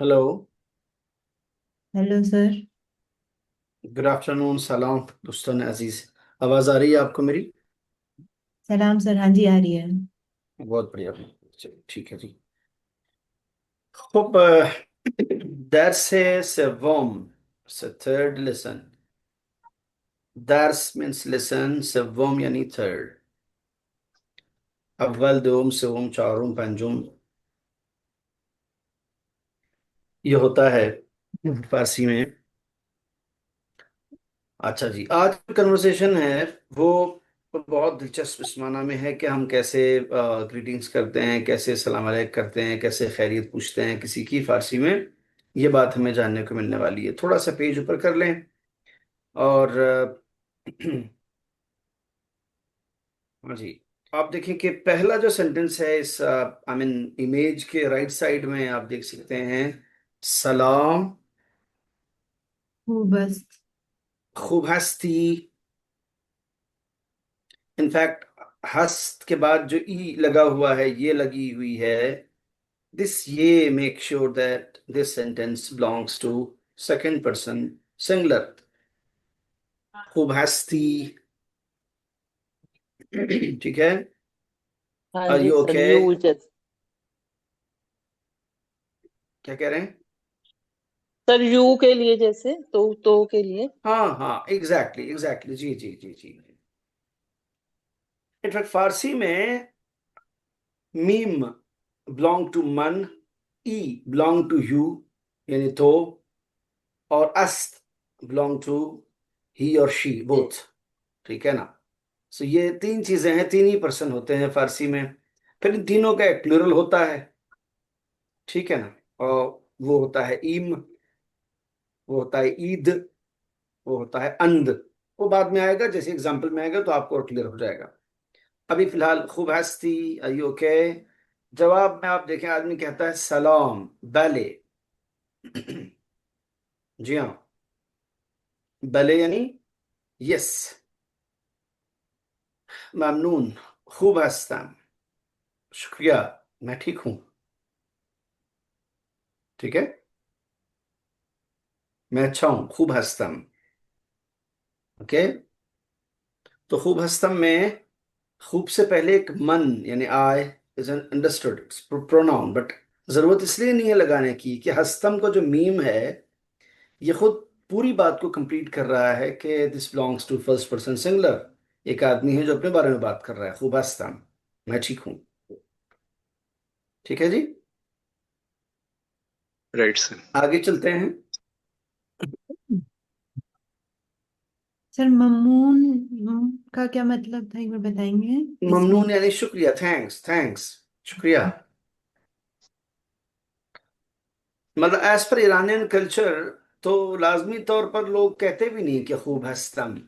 Hello. Hello sir. Good afternoon. सलाम दोस्तन अजीज। आवाज़ आ रही है आपको मेरी? सलाम सर, हाँ जी आ रही है। बहुत बढ़िया। चलिए ठीक है जी। खूब। दर्स है सेवम से थर्ड लेसन। दर्स मीन्स लेसन, सेवम यानी थर्ड। अव्वल दोम सेवम चारुम पंजुम ये होता है फारसी में। अच्छा जी, आज कन्वर्सेशन है वो बहुत दिलचस्प इस माना में है कि हम कैसे ग्रीटिंग्स करते हैं, कैसे सलाम अलैक करते हैं, कैसे खैरियत पूछते हैं किसी की फारसी में। ये बात हमें जानने को मिलने वाली है। थोड़ा सा पेज ऊपर कर लें और हाँ जी। आप देखें कि पहला जो सेंटेंस है इस आई मीन इमेज के राइट साइड में आप देख सकते हैं। सलाम। वो बस। खूब हस्ती। इनफैक्ट हस्त के बाद जो ई लगा हुआ है, ये लगी हुई है। This ye make sure that this sentence belongs to second person singular. खूब हस्ती। ठीक है। हाँ Are जी you सर, okay? यू जैसे। क्या कह रहे हैं? सर यू के लिए, जैसे तो के लिए। हाँ हाँ, एग्जैक्टली एग्जैक्टली, जी जी जी जी। इनफैक्ट फारसी में मीम बिलोंग टू मन, ई बिलोंग टू यू यानी तो, और अस्त बिलोंग टू ही और शी बोथ। ठीक है ना? सो ये तीन चीजें हैं, तीन ही पर्सन होते हैं फारसी में। फिर इन तीनों का एक प्लूरल होता है। ठीक है ना? और वो होता है ईम, वो होता है ईद, वो होता है अंद। वो बाद में आएगा, जैसे एग्जाम्पल में आएगा तो आपको और क्लियर हो जाएगा। अभी फिलहाल खूब हस्ती, आई ओके। जवाब में आप देखें, आदमी कहता है सलाम बैले। जी हाँ, बैले यानी यस। ममनून, खूब हंसता, शुक्रिया, मैं ठीक हूं। ठीक है। मैं अच्छा हूं, खूब हंसता। ओके। तो खूब हस्तम में खूब से पहले एक मन यानी I is an understood pronoun, but जरूरत इसलिए नहीं है लगाने की कि हस्तम का जो मीम है ये खुद पूरी बात को कंप्लीट कर रहा है कि this belongs to first person singular. एक आदमी है जो अपने बारे में बात कर रहा है, खूब हस्तम, मैं ठीक हूं। ठीक है जी। Right sir. आगे चलते हैं। सर ममून का क्या मतलब था, एक बार बताएंगे इसमें। ममनून यानी शुक्रिया, थैंक्स थैंक्स, शुक्रिया। मतलब एज पर ईरानियन कल्चर तो लाजमी तौर पर लोग कहते भी नहीं कि खूब हस्तम।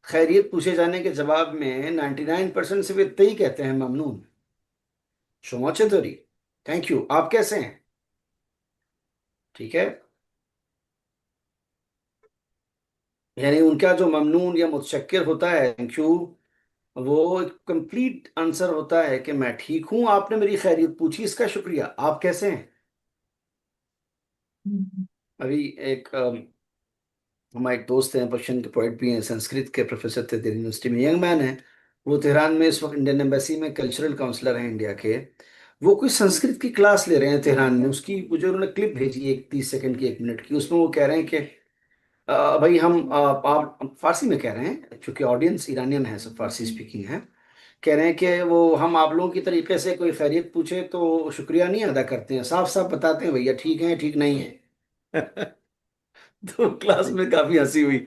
खैरियत पूछे जाने के जवाब में 99% सिर्फ इतना ही कहते हैं, ममनून, शोमोचे तोरी, थैंक यू, आप कैसे हैं। ठीक है। यानी उनका जो ममनून या मुतशक्किर होता है, थैंक यू, वो एक कंप्लीट आंसर होता है कि मैं ठीक हूं, आपने मेरी खैरियत पूछी, इसका शुक्रिया, आप कैसे हैं। हम्म। अभी एक हमारे एक दोस्त हैं, पर्शियन के पोइट भी हैं, संस्कृत के प्रोफेसर थे दिल्ली यूनिवर्सिटी में, यंग मैन है। वो तेहरान में इस वक्त इंडियन एम्बेसी में कल्चरल काउंसलर हैं इंडिया के। वो कोई संस्कृत की क्लास ले रहे हैं तेहरान में। उसकी मुझे उन्होंने क्लिप भेजी एक 30 सेकंड की, 1 मिनट की। उसमें वो कह रहे हैं कि भाई हम आप फारसी में कह रहे हैं, क्योंकि ऑडियंस ईरानियन है, सब फारसी स्पीकिंग है। कह रहे हैं कि वो हम आप लोगों की तरीके से कोई खैरियत पूछे तो शुक्रिया नहीं अदा करते हैं, साफ साफ बताते हैं भैया ठीक है ठीक नहीं है। तो क्लास में काफी हंसी हुई।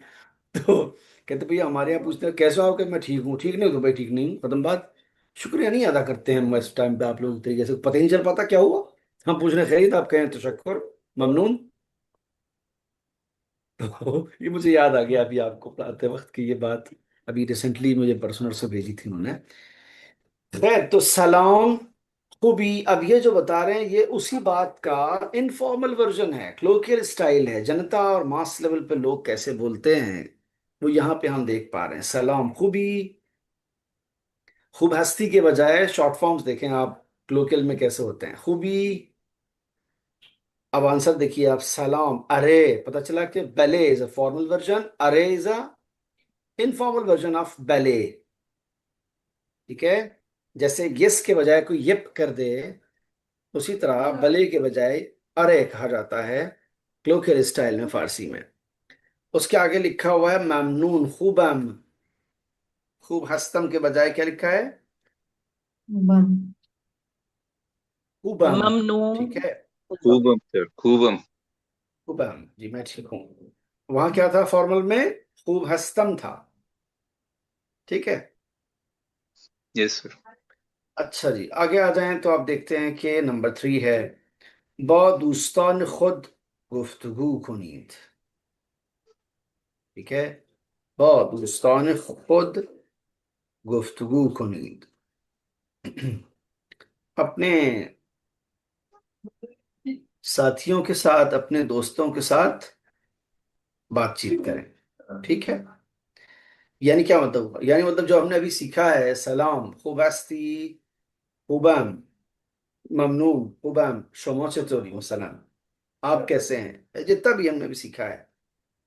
तो कहते भैया हमारे यहाँ पूछते हैं कैसे हो, कि मैं ठीक हूँ, ठीक नहीं हो तो भाई ठीक नहीं हूँ, खत्म बात। शुक्रिया नहीं अदा करते हैं हम इस टाइम पे आप लोग इस तरीके से, पता ही नहीं चल पाता क्या हुआ। हम पूछ रहे हैं खैरियत, आप कहें तो शक्कर, ममनून। तो ये मुझे याद आ गया अभी आपको पढ़ाते वक्त की ये बात। अभी रिसेंटली मुझे पर्सनल से भेजी थी उन्होंने। खैर, तो सलाम खूबी, अब ये जो बता रहे हैं ये उसी बात का इनफॉर्मल वर्जन है, क्लोकियल स्टाइल है, जनता और मास लेवल पे लोग कैसे बोलते हैं वो यहाँ पे हम देख पा रहे हैं। सलाम खूबी, खूब हस्ती के बजाय शॉर्ट फॉर्म्स देखें आप क्लोकियल में कैसे होते हैं, खूबी, अब आंसर देखिए आप, सलाम, अरे, पता चला कि बैले इज अ फॉर्मल वर्जन, अरे is a informal version of बैले। ठीक है, जैसे यस के बजाय कोई यप कर दे, उसी तरह बले के बजाय अरे कहा जाता है क्लोकियल स्टाइल में फारसी में। उसके आगे लिखा हुआ है ममनून खूबम, खूब हस्तम के बजाय क्या लिखा है? बम। खूबम। ठीक ममनून। है, खूबम सर, खूबम। खूबम जी, मैं ठीक हूँ। वहां क्या था फॉर्मल में? खूब हस्तम था। ठीक है। Yes sir. अच्छा जी, आगे आ जाएं तो आप देखते हैं कि नंबर 3 है, बा दोस्तान खुद गुफ्तगू कुनीत। ठीक है, बा दोस्तान खुद गुफ्तगू कुनीत। अपने साथियों के साथ, अपने दोस्तों के साथ बातचीत करें। ठीक है, यानी क्या मतलब हुआ? यानी मतलब जो हमने अभी सीखा है, सलाम, खुबस्ती, हुबम, ममनून, हुबम, शोमो चतुरी सलाम, आप कैसे हैं, जितना भी हमने अभी सीखा है।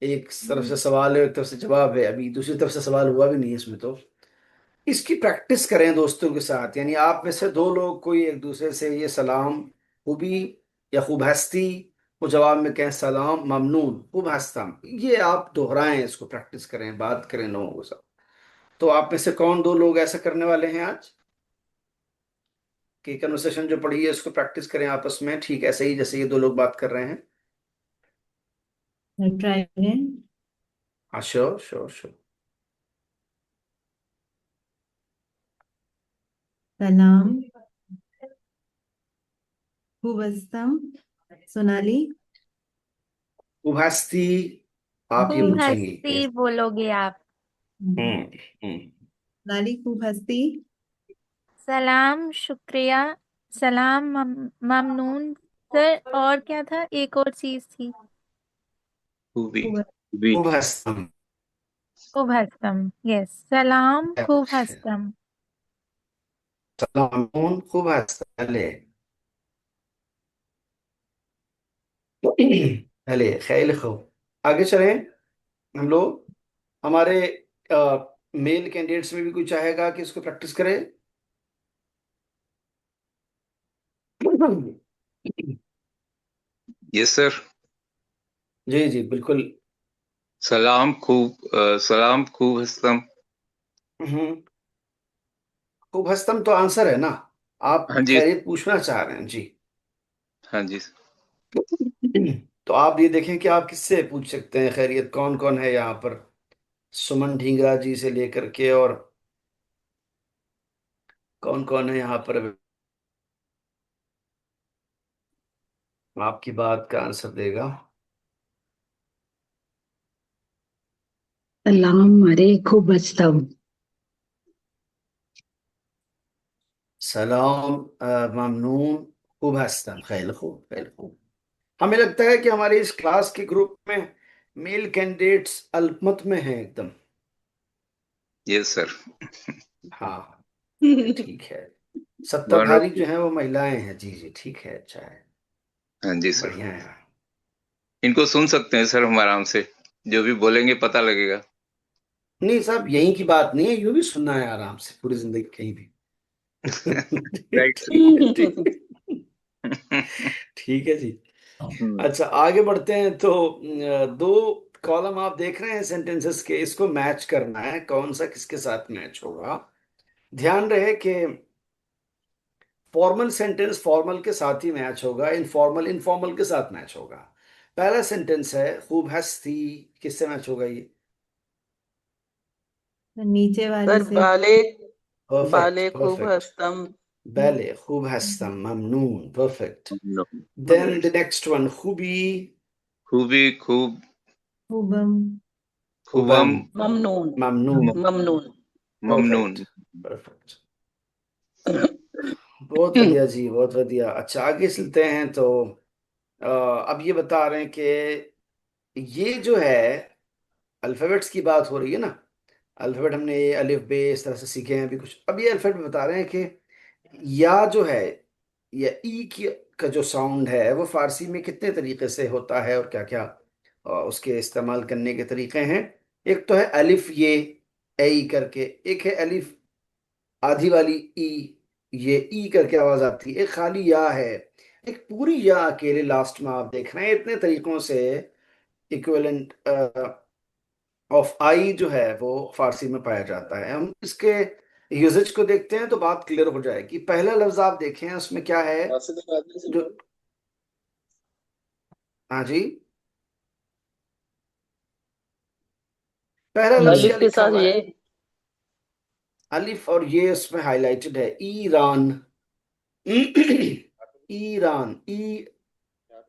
एक तरफ से सवाल है, एक तरफ से जवाब है, अभी दूसरी तरफ से सवाल हुआ भी नहीं है इसमें। तो इसकी प्रैक्टिस करें दोस्तों के साथ, यानी आप में से दो लोग कोई एक दूसरे से ये सलाम खूबी या खूब हस्ती, वो जवाब में कहें सलाम ममनून खूब हस्तम, ये आप दोहराएं, इसको प्रैक्टिस करें, बात करें लोगों के साथ। तो आप में से कौन दो लोग ऐसा करने वाले हैं आज कि कन्वर्सेशन जो पढ़ी है उसको प्रैक्टिस करें आपस में, ठीक ऐसे ही जैसे ये दो लोग बात कर रहे हैं? ट्राई करें। हाँ, श्योर श्योर श्योर। सलाम, खूब हस्तम, सोनाली। खूब हस्ती, आप ये हस्ती। खूब पूछेंगे कि हंसती बोलोगे आप। हम्म, हम्म हम्म सोनाली खूब हस्ती। सलाम, शुक्रिया, सलाम, ममनून। सर और क्या था, एक और चीज थी। खूबी। खूब खूबी। खूब हस्तम। खूब हंसतम, यस, सलाम खूब हंसतम। सलाम खूब हस्तम, ले भले ख्याल खो। आगे चलें हम लोग। हमारे मेल कैंडिडेट्स में भी कोई चाहेगा कि इसको प्रैक्टिस करें? Yes sir. जी जी बिल्कुल। सलाम खूब हस्तम। हम्म, खूब हस्तम तो आंसर है ना, आप हाँ जी। खैरियत पूछना चाह रहे हैं जी। हाँ जी। तो आप ये देखें कि आप किससे पूछ सकते हैं खैरियत, कौन कौन है यहाँ पर, सुमन ढींगरा जी से लेकर के, और कौन कौन है यहाँ पर आपकी बात का आंसर देगा? सलाम अलैकुम बचतम। सलाम, ममनून, खूब हस्तम, खैर खूब, खैर खूब। हमें लगता है कि हमारे इस क्लास के ग्रुप में मेल कैंडिडेट्स अल्पमत में हैं एकदम। Yes sir. हाँ, ये ठीक है। सत्ताधारी वंडरफुल। जो है वो महिलाएं हैं, जी जी, ठीक है, अच्छा है, हाँ जी सर। बढ़िया है। इनको सुन सकते हैं सर हम आराम से, जो भी बोलेंगे पता लगेगा। नहीं साहब, यहीं की बात नहीं है, यूं भी सुनना है आराम से पूरी जिंदगी कहीं भी। राइट ठीक है, ठीक है, ठीक है जी। सर। अच्छा, आगे बढ़ते हैं तो दो कॉलम आप देख रहे हैं सेंटेंसेस के, इसको मैच करना है, कौन सा किसके साथ मैच होगा। ध्यान रहे कि फॉर्मल सेंटेंस फॉर्मल के साथ ही मैच होगा, इनफॉर्मल इनफॉर्मल के साथ मैच होगा। पहला सेंटेंस है खूब हंसती, किससे मैच होगा ये? नीचे वाले सर से। बाले, परफेक्ट बाले खूब परफेक्ट। हंसतम। बैले खूब हंसतम, ममनून, perfect. Then the right. Next one, खूबी, खूबी खूब। खूबम। खूबम। खुबम, ममनून। ममनून, ममनून। ममनून। Perfect perfect. बहुत बढ़िया जी, बहुत बढ़िया। अच्छा, आगे चलते हैं तो अब ये बता रहे हैं कि ये जो है, अल्फाबेट्स की बात हो रही है ना, अल्फाबेट हमने ये अलिफ बे इस तरह से सीखे हैं अभी कुछ, अब ये अल्फाबेट बता रहे हैं कि या जो है, या ई की का जो साउंड है वो फारसी में कितने तरीके से होता है और क्या क्या उसके इस्तेमाल करने के तरीके हैं। एक तो है अलिफ ये ए करके, एक है अलिफ आधी वाली ई, ये ई करके आवाज आती है, एक खाली या है, एक पूरी या अकेले लास्ट में आप देख रहे हैं। इतने तरीकों से इक्विवेलेंट ऑफ आई जो है वो फारसी में पाया जाता है। हम इसके यूजेज को देखते हैं तो बात क्लियर हो जाएगी। पहला लफ्ज आप देखें उसमें क्या है जो, हाँ जी, पहला लफ्ज क्या अलिफ के लिखा साथ हुआ ये है? अलिफ और ये उसमें हाईलाइटेड है, ईरान। Iran, E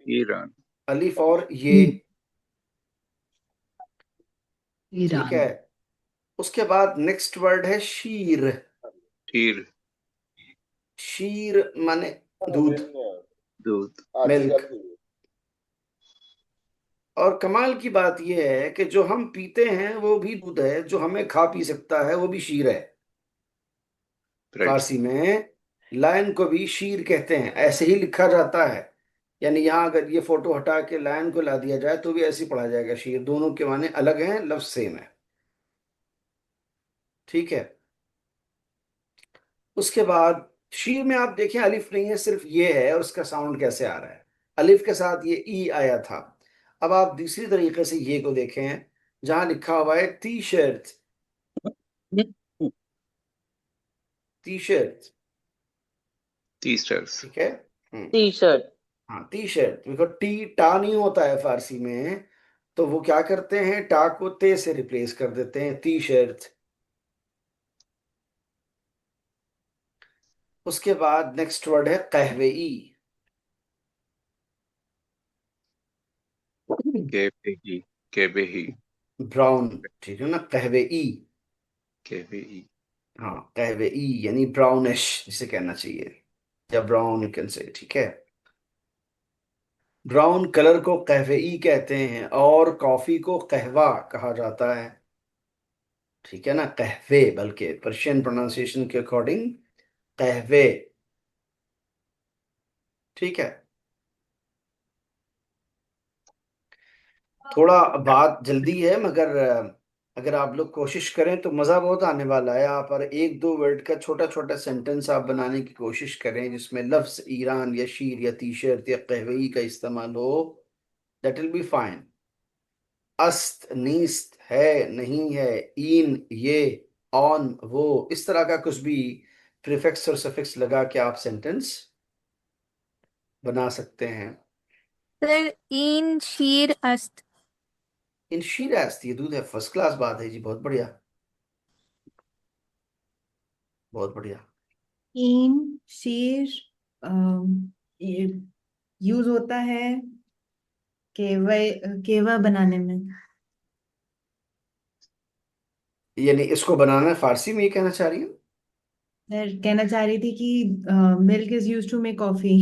Iran. अलिफ और ये, ठीक ईरान। है। उसके बाद नेक्स्ट वर्ड है शीर। खीर। शीर माने दूध, दूध। मिल्क। और कमाल की बात यह है कि जो हम पीते हैं वो भी दूध है, जो हमें खा पी सकता है वो भी शीर है। राइट। फारसी में लायन को भी शीर कहते हैं, ऐसे ही लिखा जाता है। यानी यहाँ अगर ये फोटो हटा के लायन को ला दिया जाए तो भी ऐसे ही पढ़ा जाएगा शीर। दोनों के माने अलग हैं, लफ्ज सेम है, ठीक है। उसके बाद शीर में आप देखें अलिफ नहीं है, सिर्फ ये है, और उसका साउंड कैसे आ रहा है। अलिफ के साथ ये ई आया था। अब आप दूसरी तरीके से ये को देखें, जहां लिखा हुआ है T shirt. T shirt, T stars. ठीक है। हम्म, टी शर्ट। हाँ टी शर्ट, बिकॉज टी टा नहीं होता है फारसी में, तो वो क्या करते हैं, टा को ते से रिप्लेस कर देते हैं, टी शर्ट। उसके बाद नेक्स्ट वर्ड है कहवेई। केबे ही। केबे ही। ब्राउन, ठीक है ना, कहवेई। केबे ही। हाँ कहवेई यानी ब्राउनिश जिसे कहना चाहिए, या ब्राउन यू कैन से, ठीक है। ब्राउन कलर को कहवेई कहते हैं, और कॉफी को कहवा कहा जाता है, ठीक है ना, कहवे, बल्कि पर्शियन प्रोनाउंसिएशन के अकॉर्डिंग कहवे, ठीक है। थोड़ा बात जल्दी है मगर अगर आप लोग कोशिश करें तो मज़ा बहुत आने वाला है। आप पर एक दो वर्ड का छोटा छोटा सेंटेंस आप बनाने की कोशिश करें जिसमें लफ्ज ईरान या शीर या टी शर्ट या कहवई का इस्तेमाल हो, दैट विल बी फाइन। अस्त, नीस्त, है, नहीं है, इन, ये, ऑन, वो, इस तरह का कुछ भी प्रीफिक्स और सफिक्स लगा के आप सेंटेंस बना सकते हैं। सर इन शीर अस्त। इन शीर अस्त, ये दूध है, फर्स्ट क्लास बात है जी, बहुत बढ़िया, बहुत बढ़िया। इन शेर ये यूज होता है केवा, केवा बनाने में। यानी इसको बनाना है फारसी में, ये कहना चाह रही हूँ। मैं कहना चाह रही थी कि milk is use to make coffee.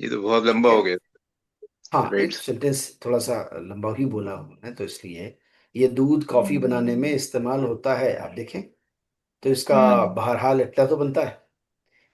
ये तो बहुत ठीक लंबा है, हो गया। हाँ राइट। एक सेंटेंस थोड़ा सा लंबा ही बोला है तो इसलिए। ये दूध कॉफी बनाने में इस्तेमाल होता है, आप देखें तो इसका बहरहाल इतना तो बनता है।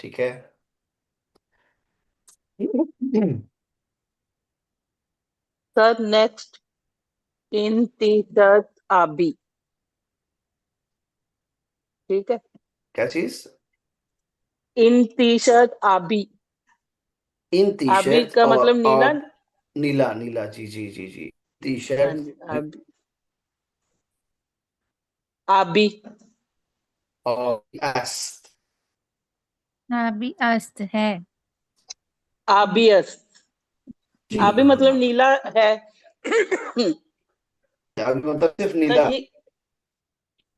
ठीक है। Sir next in T shirt आबी। ठीक है। क्या चीज? इन टी शर्ट आबी। इन टी आबी शर्ट का और मतलब नीला। नीला, नीला, जी जी जी जी, टी हाँ शर्ट जी आबी। आबी। और एस, हाँ भी अस्त है। आबियस। जी आबी मतलब हाँ। नीला है। अभी मतलब सिर्फ सर नीला ये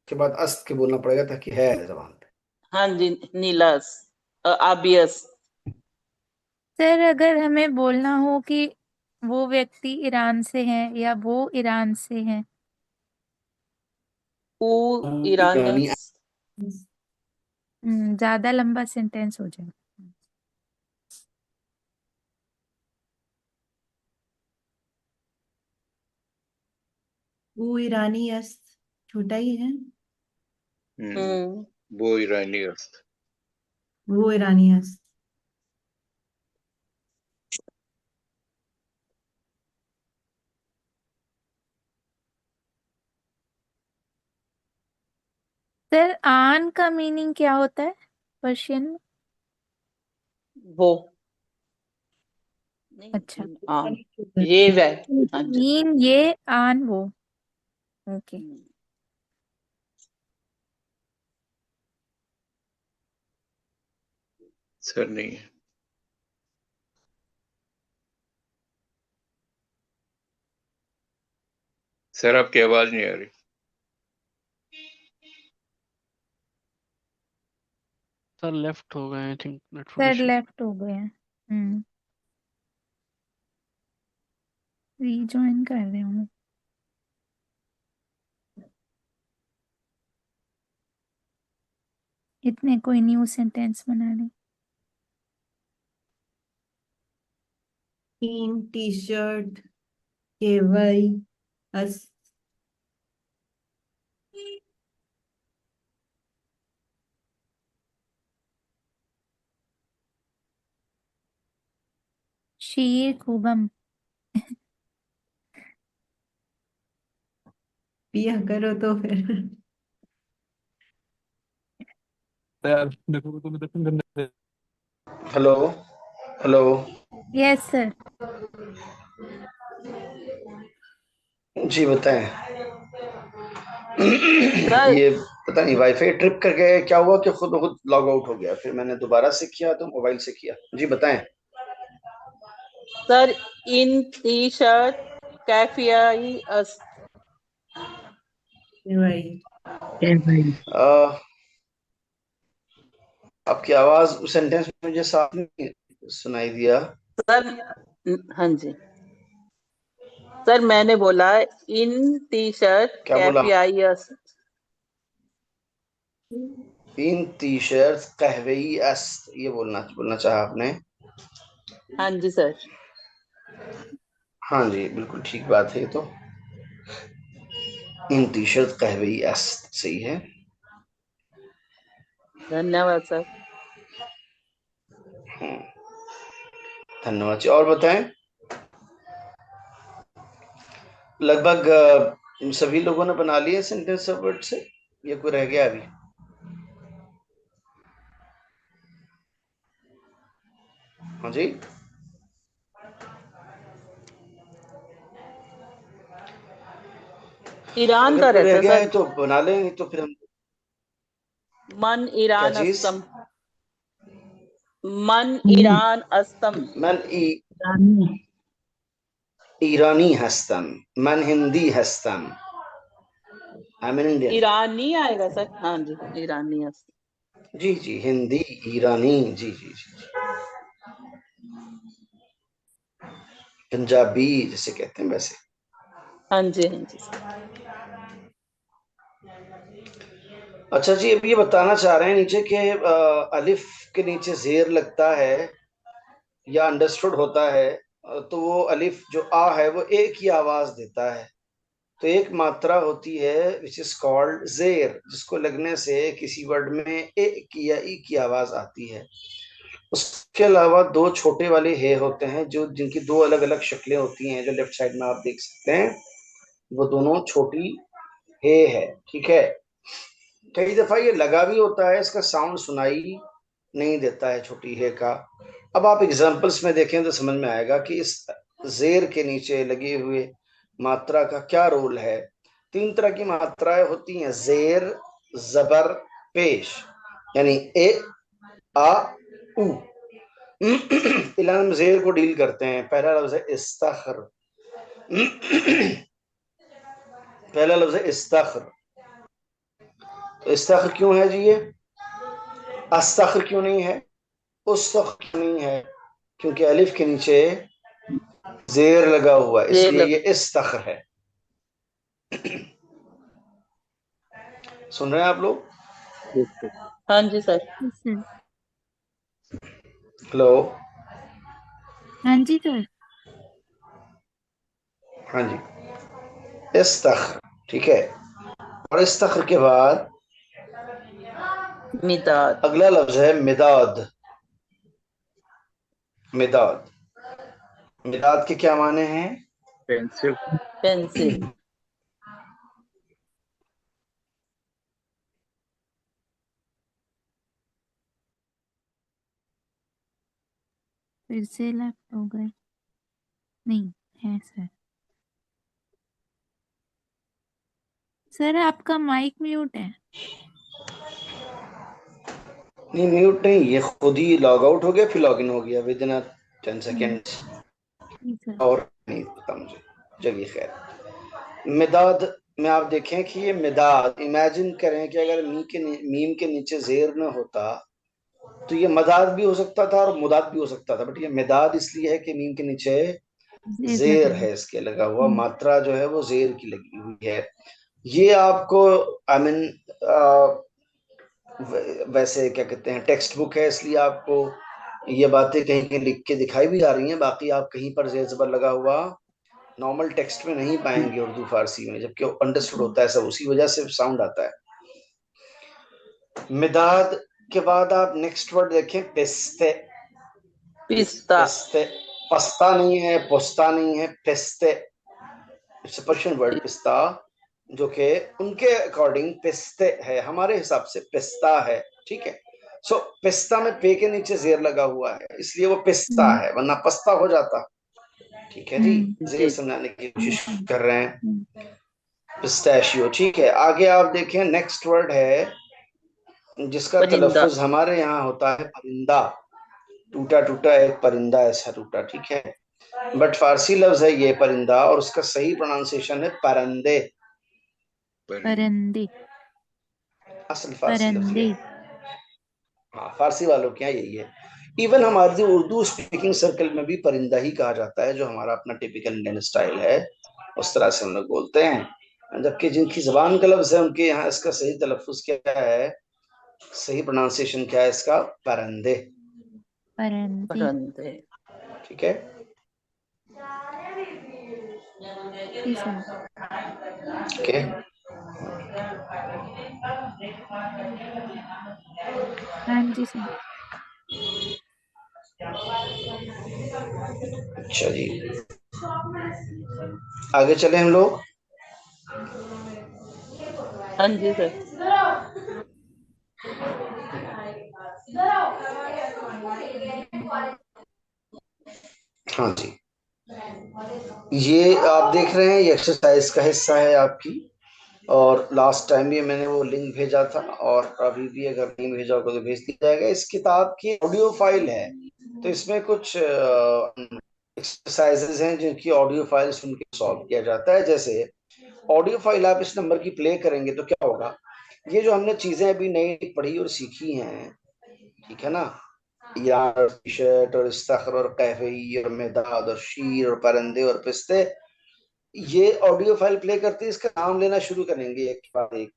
के बाद अस्त के बोलना पड़ेगा ताकि है जबान पे। हाँ जी नीलास आबियस। सर अगर हमें बोलना हो कि वो व्यक्ति ईरान से है या वो ईरान से है। ऊ ईरानी, ईरानियस। ज्यादा लंबा सेंटेंस हो जाए। वो ईरानी अस्त छोटा ही है। वो ईरानी अस्त। वो ईरानी अस्त। सर आन का मीनिंग क्या होता है पर्शियन में? वो नहीं, अच्छा। आन ये वह। हाँ जी। मीन ये आन वो। ओके। सर नहीं है। सर आपकी आवाज नहीं आ रही। सर लेफ्ट हो गए I think network sir issue. Left हो गए हैं। रीजॉइन कर रहे हूँ। इतने कोई न्यू सेंटेंस बना रहे। तीन टी शर्ट केवल अस्त। शीर खूबम। पिया करो तो फिर। यार देखो तो दर्शन करने। Hello hello. Yes sir. जी बताएं। सर ये पता नहीं वाईफाई ट्रिप करके क्या हुआ कि खुद ब खुद लॉग आउट हो गया, फिर मैंने दोबारा से किया तो मोबाइल से किया। जी बताएं। सर इन टी शर्ट कैफियाई अस्त। भाई क्या भाई। अ, आपकी आवाज उस सेंटेंस में मुझे साफ नहीं सुनाई दिया। सर हाँ जी सर, मैंने बोला इन टी शर्ट क्या बोला? कैफियाई अस्त। तीन टी शर्ट कहवेई अस्त, ये बोलना बोलना चाहा आपने। हाँ जी सर। हाँ जी बिल्कुल ठीक बात है। ये तो इन टी शर्ट कहवेई अस्त सही है। धन्यवाद सर। धन्यवाद जी। और बताएं। लगभग सभी लोगों ने बना लिए सेंटेंस सब वर्ड से, ये कोई रह गया अभी? हाँ जी। ईरान अगर का कोई रह रहता है गया है सर। तो बना लें, नहीं तो फिर हम मन क्या ईरान चीज? अस्तम। मन हम्म, ईरान अस्तम। मन रानी ईरानी हस्तम, मन हिंदी हस्तम। I am an Indian. ईरानी आएगा सर। हाँ जी, ईरानी अस्तम। जी जी, हिंदी ईरानी। जी जी जी। पंजाबी जैसे कहते हैं वैसे। हाँ जी हाँ जी सर। अच्छा जी, अब ये बताना चाह रहे हैं नीचे कि अलिफ के नीचे जेर लगता है या अंडरस्टूड होता है, तो वो अलिफ जो आ है वो एक ही आवाज देता है। तो एक मात्रा होती है विच इज कॉल्ड जेर, जिसको लगने से किसी वर्ड में ए की या ई की आवाज आती है। उसके अलावा दो छोटे वाले हे होते हैं जो जिनकी दो अलग अलग शक्लें होती हैं, जो लेफ्ट साइड में आप देख सकते हैं, वो दोनों छोटी हे है। ठीक है। कई दफा ये लगा भी होता है, इसका साउंड सुनाई नहीं देता है छोटी हे का। अब आप एग्जाम्पल्स में देखें तो समझ में आएगा कि इस जेर के नीचे लगे हुए मात्रा का क्या रोल है। तीन तरह की मात्राएं होती हैं, जेर, जबर, पेश। यानी ए, आ, उ। इलान हम जेर को डील करते हैं। पहला लफ्ज है इस्तखर। पहला लफ्ज है इस्तखर। तो इस्तखर क्यों है जी ये? अस्तखर क्यों नहीं है? उस्तखर क्यों नहीं है? क्योंकि अलिफ के नीचे जेर लगा हुआ है, जेर इसलिए लग। ये इस्तखर है। सुन रहे हैं आप लोग? हाँ जी सर। Yes sir. हेलो। हाँ जी सर। हाँ जी, इस्तखर। ठीक है। और इस तख्र के बाद मिदाद। अगला लफ्ज है मिदाद। मिदाद, मिदाद के क्या माने हैं? पेंसिल। पेंसिल। फिर से लेफ्ट हो गए। नहीं है सर। सर आपका माइक म्यूट है। नहीं म्यूट नहीं, ये खुद ही लॉग आउट हो गया फिर लॉग इन हो गया विद इन 10 सेकेंड। जी सर। और नहीं पता मुझे, चलिए खैर। मिदाद में आप देखें कि ये मिदाद, इमेजिन करें कि अगर मीम के नीचे जेर न होता तो ये मदाद भी हो सकता था और मुदाद भी हो सकता था, बट ये मिदाद इसलिए है कि मीम के नीचे जेर जेर लगा है, इसके लगा हुआ, हम्म, मात्रा जो है वो जेर की लगी हुई है। ये आपको आई मीन वैसे क्या कहते हैं, टेक्स्ट बुक है इसलिए आपको ये बातें कहीं कहीं लिख के दिखाई भी आ रही हैं, बाकी आप कहीं पर जेर जबर लगा हुआ नॉर्मल टेक्स्ट में नहीं पाएंगे उर्दू फारसी में, जबकि अंडरस्टूड होता है सब, उसी वजह से साउंड आता है। मिदाद के बाद आप नेक्स्ट वर्ड देखें, पिस्ते। पिस्ता। पिस्ते, पस्ता नहीं है, पोस्ता नहीं है, पिस्ते। इट्स अ पर्शियन वर्ड पिस्ता, जो कि उनके अकॉर्डिंग पिस्ते है, हमारे हिसाब से पिस्ता है। ठीक है। सो पिस्ता में पे के नीचे जेर लगा हुआ है इसलिए वो पिस्ता है, वरना पस्ता हो जाता। ठीक है जी, जेर जी। समझाने की कोशिश कर रहे हैं। हम्म, पिस्ताशियो। ठीक है, आगे आप देखें नेक्स्ट वर्ड है जिसका परिंदा। तलफ्फुज हमारे यहाँ होता है परिंदा। टूटा टूटा एक परिंदा ऐसा टूटा, ठीक है, बट फारसी लफ्ज है ये परिंदा और उसका सही प्रोनाउंसिएशन है परंदे। परिंदे। असल फारसी लफ्ज ये परिंदे। है। हाँ, फारसी वालों के यहाँ यही है। इवन हमारे जो उर्दू स्पीकिंग सर्कल में भी परिंदा ही कहा जाता है, जो हमारा अपना टिपिकल इंडियन स्टाइल है, उस तरह से हम लोग बोलते हैं। जबकि जिनकी जबान का लफ्ज है उनके यहाँ इसका सही तलफ्फुज क्या है, सही प्रोनाउंसिएशन क्या है इसका, परंदे। परिंदे। परिंदे। ठीक है। जी सर। ओके। हाँ जी सर। अच्छा जी, आगे चले हम लोग। हाँ जी सर। हाँ जी, ये आप देख रहे हैं ये एक्सरसाइज का हिस्सा है आपकी, और लास्ट टाइम भी मैंने वो लिंक भेजा था और अभी भी अगर नहीं भेजा होगा तो भेज दिया जाएगा। इस किताब की ऑडियो फाइल है, तो इसमें कुछ एक्सरसाइजेज हैं जिनकी ऑडियो फाइल सुन के सॉल्व किया जाता है। जैसे ऑडियो फाइल आप इस नंबर की प्ले करेंगे तो क्या होगा, ये जो हमने चीजें अभी नई पढ़ी और सीखी हैं, ठीक है ना, ईरान और टी शर्ट और इस्तखर और कहवी और मेदाद और शीर और परिंदे और पिस्ते, ये ऑडियो फाइल प्ले करते ही इसका नाम लेना शुरू करेंगे एक के बाद एक।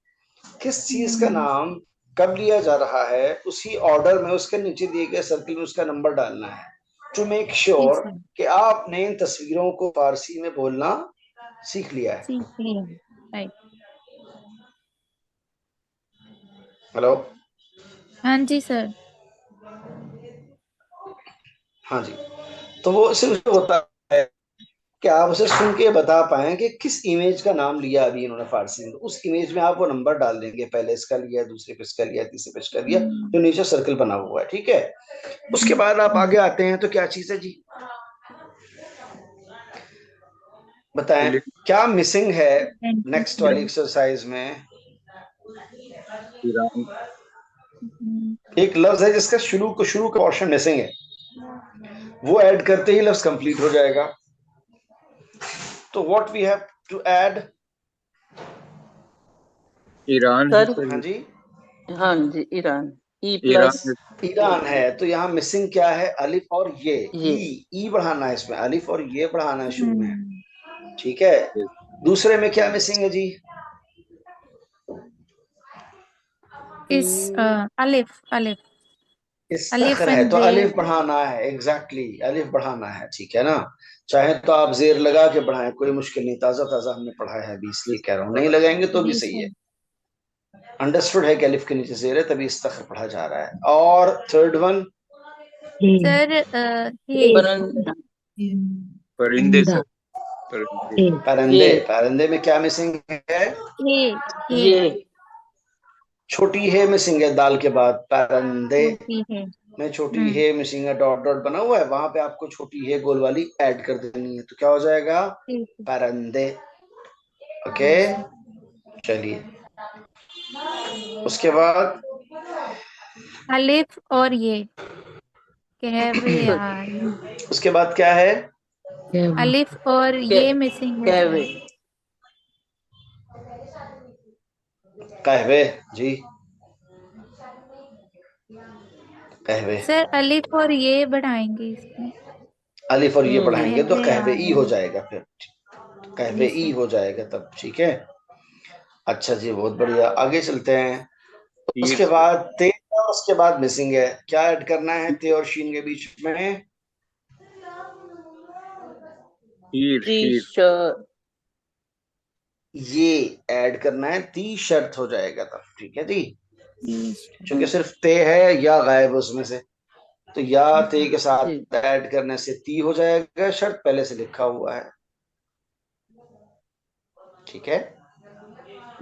किस चीज का नाम कब लिया जा रहा है उसी ऑर्डर में उसके नीचे दिए गए सर्किल में उसका नंबर डालना है, टू मेक ठीक श्योर सर। कि आपने इन तस्वीरों को फारसी में बोलना सीख लिया है। सीख लिया। राइट। हेलो। हाँ जी सर। हाँ जी, तो वो सिर्फ होता है कि आप उसे सुन के बता पाए कि किस इमेज का नाम लिया अभी इन्होंने फारसी में, उस इमेज में आप वो नंबर डाल देंगे, पहले इसका लिया, दूसरे पे इसका लिया, तीसरे पे इसका लिया, जो नीचे सर्कल बना हुआ है। ठीक है, उसके बाद आप आगे आते हैं तो क्या चीज है जी, बताएं क्या मिसिंग है नेक्स्ट वाली एक्सरसाइज में। ईरान। एक लफ्ज है जिसका शुरू का पोर्शन मिसिंग है, वो ऐड करते ही लफ्ज कंप्लीट हो जाएगा। तो what we have to add. Iran sir. हाँ जी, हाँ जी, Iran. E Iran plus. Iran है, तो यहाँ मिसिंग क्या है, अलिफ और ये। ये। ई बढ़ाना है इसमें, अलिफ और ये बढ़ाना है शुरू में। ठीक है, दूसरे में क्या मिसिंग है जी, इस अलिफ। अलिफ। इस्तखर है तो ज़ेर। अलिफ बढ़ाना है, एग्जैक्टली अलिफ बढ़ाना है, ठीक है ना। चाहे तो आप जेर लगा के बढ़ाएं, कोई मुश्किल नहीं, ताजा ताजा हमने पढ़ा है अभी, इसलिए कह रहा हूँ, नहीं लगाएंगे तो भी जी सही है। सर। अंडरस्टूड है कि अलिफ के नीचे जेर है, तभी इस्तखर पढ़ा जा रहा है। और थर्ड वन, हे सर हे। परंदे परिंदे इंदा सर, परिंदे। हे परिंदे। ये परिंदे में क्या मिसिंग है? हे हे ये छोटी है मिसिंग है, दाल के बाद परिंदे छोटी है। में छोटी है मिसिंग है, डॉट डॉट बना हुआ है, वहां पे आपको छोटी है गोल वाली ऐड कर देनी है, तो क्या हो जाएगा? ठीक है। परिंदे। ओके, जी सर। चलिए उसके बाद अलिफ और ये कहवे यार। उसके बाद क्या है? कहवा अलिफ और के ये मिसिंग है कहवे सर। कहवे जी, कहवे। सर अलिफ और ये बढ़ाएंगे इसमें। अलिफ और ये बढ़ाएंगे तो कहवे कहवे ई हो यार। जाएगा, फिर कहवे जी ई सर। हो जाएगा तब, ठीक है। अच्छा जी, बहुत बढ़िया, आगे चलते हैं। शीर उसके सर, बाद ते, और उसके बाद मिसिंग है, क्या ऐड करना है ते और शीन के बीच में? शीर टी शीर। शर्ट ये ऐड करना है, ती शर्त हो जाएगा तब, ठीक है जी। क्योंकि सिर्फ ते है या गायब उसमें से, तो या ते के जी साथ ऐड करने से ती हो जाएगा, शर्त पहले से लिखा हुआ है, ठीक है।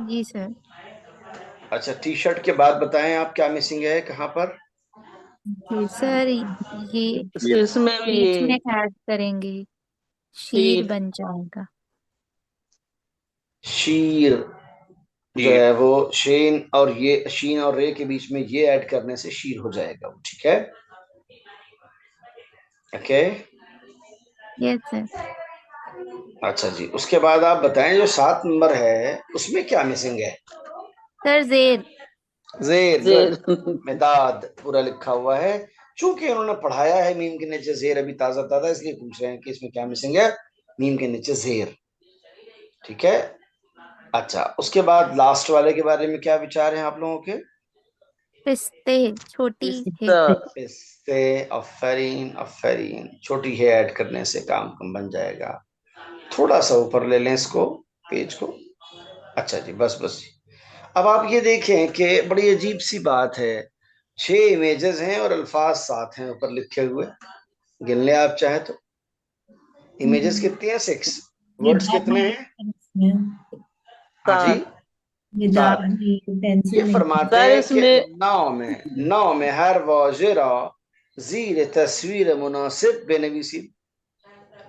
जी सर। अच्छा, टी शर्ट के बाद बताएं आप क्या मिसिंग है, कहाँ पर? सर ये इसमें भी बीच ये में ऐड करेंगे, शीर शीर बन जाएगा। शीर जो शीर। है वो शीन और ये, शीन और रे के बीच में ये ऐड करने से शीर हो जाएगा वो, ठीक है। Okay, yes sir. अच्छा जी, उसके बाद आप बताएं जो 7 नंबर है उसमें क्या मिसिंग है? सर जेर। जेर, जेर गुड। मिदाद पूरा लिखा हुआ है, चूंकि उन्होंने पढ़ाया है मीम के नीचे जेर अभी ताजा ताजा, इसलिए पूछ रहे हैं कि इसमें क्या मिसिंग है, मीम के नीचे जेर, ठीक है। अच्छा, उसके बाद लास्ट वाले के बारे में क्या विचार हैं आप लोगों के? पिस्ते छोटी है। पिस्ता इससे अफरीन, अफरीन छोटी है ऐड करने से काम कम बन जाएगा। थोड़ा सा ऊपर ले लें इसको, पेज को। अच्छा जी, बस बस। अब आप ये देखें कि बड़ी अजीब सी बात है, 6 इमेजेस हैं और अल्फाज 7 हैं ऊपर लिखे हुए, गिन लें आप चाहे तो। इमेजेस कितनी हैं? 6। वर्ड्स कितने हैं? हाँ जी, 7। ये पेंसिल नहीं। फरमाते सर हैं कि इसमें 9 में हर वाजिरा जीर तस्वीर मुनासिब बेनवीसी,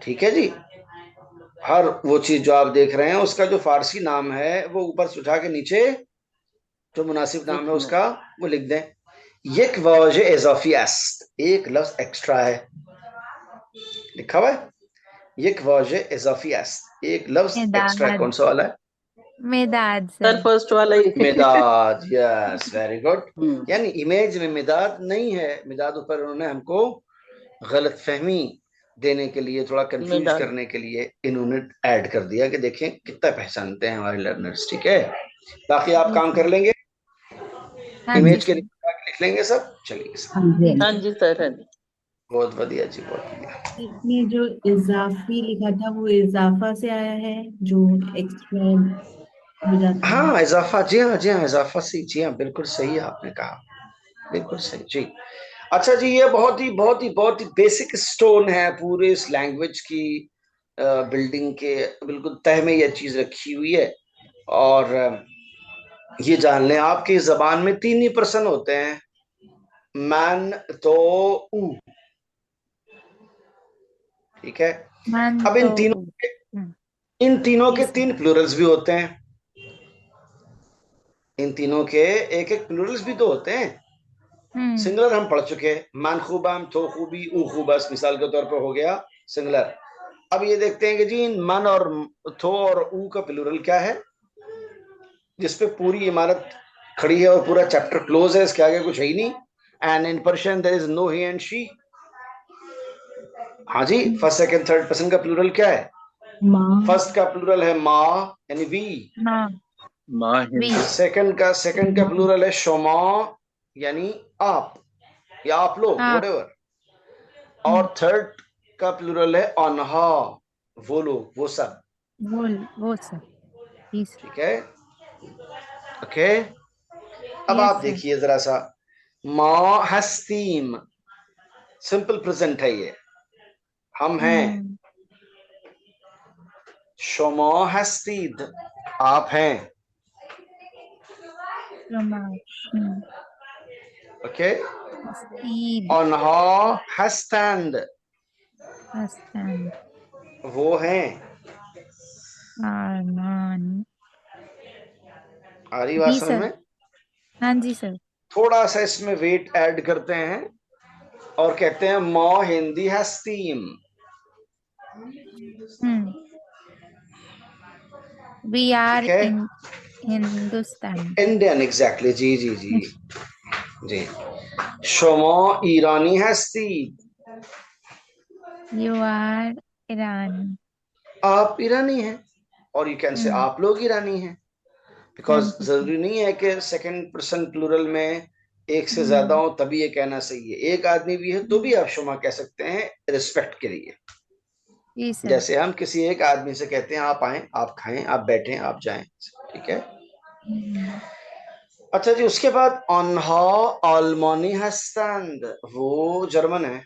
ठीक है जी। हर वो चीज जो आप देख रहे हैं उसका जो फारसी नाम है वो ऊपर से उठा के नीचे जो मुनासिब नाम है लिखना उसका वो लिख दें। एक वाज इजाफी अस्त, एक लफ्ज एक्स्ट्रा है लिखा हुआ है, एक वाज इजाफी अस्त, एक लफ्ज एक्स्ट्रा है, मेदाद। कौन सा वाला है? मेदाद सर सर। फर्स्ट वाला ही मिदाद, यस वेरी गुड। हम्म, यानी इमेज में मिदाद नहीं है, मिदाद ऊपर उन्होंने हमको गलत फहमी देने के लिए, थोड़ा कंफ्यूज मिदाद करने के लिए इन्होंने ऐड कर दिया कि देखें कितना पहचानते हैं हमारे लर्नर्स, ठीक है। बाकी आप जी काम सर। कर लेंगे, हाँ जी इमेज के सर। लिख लेंगे सब, चलिए सर। हाँ जी हाँ जी सर हाँ जी बहुत बढ़िया जी, बहुत बढ़िया। इसमें जो इजाफी लिखा था वो इजाफा से आया है, जो एक्स्ट्रा हो जाता है। हाँ इजाफा, जी हाँ जी हाँ, इजाफा से, जी हाँ बिल्कुल सही आपने कहा, बिल्कुल सही जी। अच्छा जी, ये बहुत ही बेसिक स्टोन है पूरे इस लैंग्वेज की बिल्डिंग के बिल्कुल तह में यह चीज रखी हुई है। और ये जान लें आपकी जबान में 3 ही पर्सन होते हैं, मैन तो ऊ, ठीक है। मन अब तो इन तीनों जी के सर। 3 प्लूरल्स भी होते हैं, इन तीनों के एक एक प्लूरल्स भी तो होते हैं। सिंगुलर हम पढ़ चुके हैं, मान खूबाम, थो खूबी, ऊ खूबस मिसाल के तौर पर हो गया सिंगुलर। अब ये देखते हैं कि जी इन मन और थो और ऊ का प्लूरल क्या है, जिसपे पूरी इमारत खड़ी है और पूरा चैप्टर क्लोज है, इसके आगे कुछ है ही नहीं। And in Persian there is no he and she. हाँ जी, फर्स्ट सेकंड थर्ड पर्सन का प्लूरल क्या है? माँ, फर्स्ट का प्लूरल है माँ यानी वी, माँ माँ वी। हिंदी। सेकंड का प्लूरल है शोमा यानी आप या आप लोग, आप। व्हाटएवर। और थर्ड का प्लूरल है अनहा, वो लोग, वो सब। वो सब। यस ठीक है, ओके। अब यस आप सर। देखिए जरा सा, मा हस्तीम, सिंपल प्रेजेंट है ये, हम हैं। शोमा हस्तीद, आप हैं। ओके। हस्तीद अनहा हस्टैंड, हस्तान वो हैं। आरमान। आ रही बात जी समझ सर। में? हाँ जी सर। थोड़ा सा इसमें वेट ऐड करते हैं और कहते हैं मा हिंदी हस्तीम। वी आर ठीक है, इन हिंदुस्तान। इंडियन, एग्जैक्टली, जी जी जी जी। शोमा ईरानी हस्ती, यू आर ईरानी। आप ईरानी हैं। और यू कैन से आप लोग ईरानी हैं, बिकॉज थैंक यू सर। जरूरी नहीं है कि सेकंड पर्सन प्लूरल में एक से ज्यादा हो तभी ये कहना सही है। एक आदमी भी है तो भी आप शुमा कह सकते हैं, रिस्पेक्ट के लिए। जी सर। जैसे हम किसी एक आदमी से कहते हैं आप आए, आप खाएं, आप बैठें, आप जाएं। ठीक है। अच्छा जी, उसके बाद अनहा आलमानी हस्तांद, वो जर्मन है।